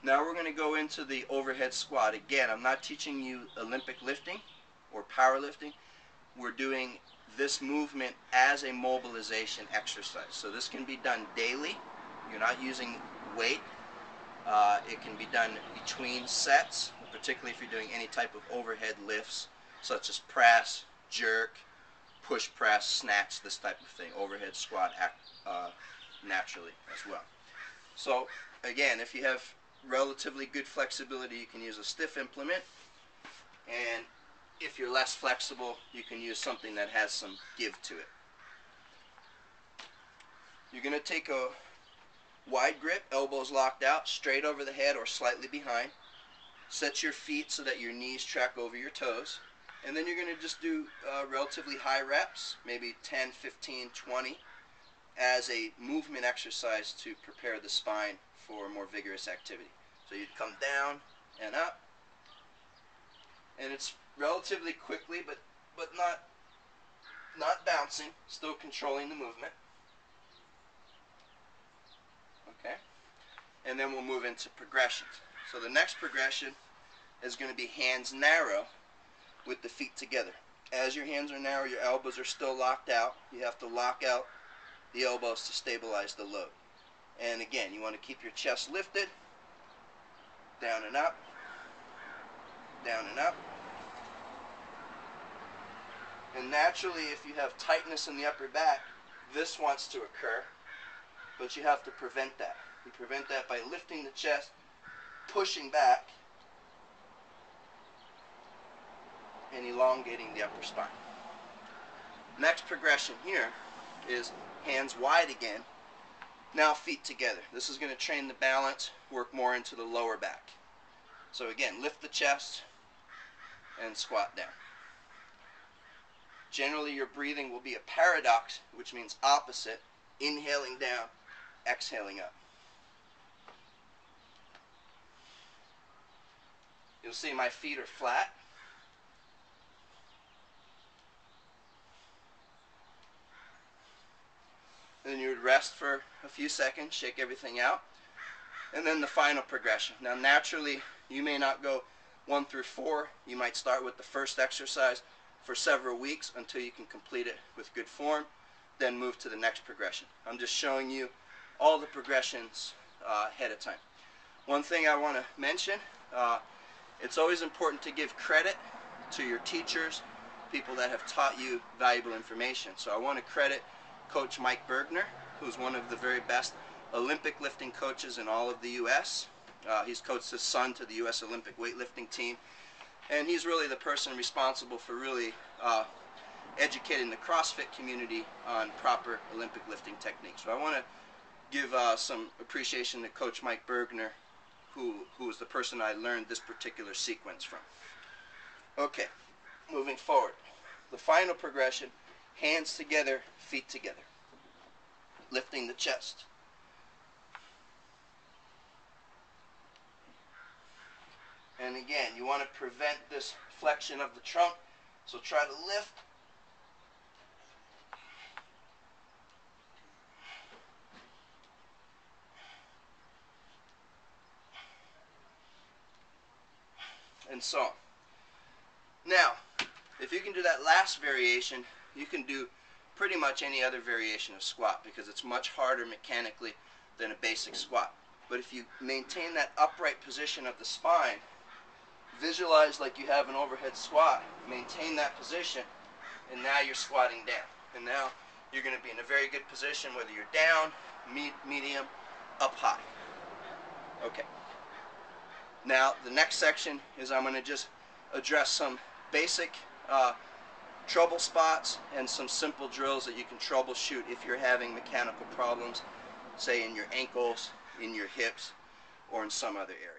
Now we're going to go into the overhead squat. Again, I'm not teaching you Olympic lifting or powerlifting. We're doing this movement as a mobilization exercise. So this can be done daily. You're not using weight. It can be done between sets, particularly if you're doing any type of overhead lifts, such as press, jerk, push press, snatch, this type of thing. Overhead squat naturally as well. So again, if you have relatively good flexibility, you can use a stiff implement, and if you're less flexible, you can use something that has some give to it. You're going to take a wide grip, elbows locked out, straight over the head or slightly behind. Set your feet so that your knees track over your toes. And then you're going to just do relatively high reps, maybe 10, 15, 20, as a movement exercise to prepare the spine for more vigorous activity. So you'd come down and up, and it's relatively quickly, but not bouncing, still controlling the movement. Okay, and then we'll move into progressions. So the next progression is going to be hands narrow with the feet together. As your hands are narrow, your elbows are still locked out. You have to lock out the elbows to stabilize the load. And again, you want to keep your chest lifted, down and up, down and up. And naturally, if you have tightness in the upper back, this wants to occur, but you have to prevent that. You prevent that by lifting the chest, pushing back, and elongating the upper spine. Next progression here is hands wide again. Now feet together. This is going to train the balance, work more into the lower back. So again, lift the chest and squat down. Generally your breathing will be a paradox, which means opposite, inhaling down, exhaling up. You'll see my feet are flat. Then you would rest for a few seconds, shake everything out, and then the final progression. Now naturally, you may not go 1 through 4. You might start with the first exercise for several weeks until you can complete it with good form, then move to the next progression. I'm just showing you all the progressions ahead of time. One thing I want to mention, it's always important to give credit to your teachers, people that have taught you valuable information. So I want to credit Coach Mike Burgener, who's one of the very best Olympic lifting coaches in all of the U.S. He's coached his son to the U.S. Olympic weightlifting team, and he's really the person responsible for really educating the CrossFit community on proper Olympic lifting techniques. So I want to give some appreciation to Coach Mike Burgener, who is the person I learned this particular sequence from. Okay, moving forward. The final progression, hands together, feet together. Lifting the chest. And again, you want to prevent this flexion of the trunk, so try to lift. And so on. Now, if you can do that last variation, you can do pretty much any other variation of squat because it's much harder mechanically than a basic squat. But if you maintain that upright position of the spine, visualize like you have an overhead squat, maintain that position, and now you're squatting down. And now you're going to be in a very good position whether you're down, medium, up high. Okay. Now the next section is I'm going to just address some basic trouble spots and some simple drills that you can troubleshoot if you're having mechanical problems, say in your ankles, in your hips, or in some other area.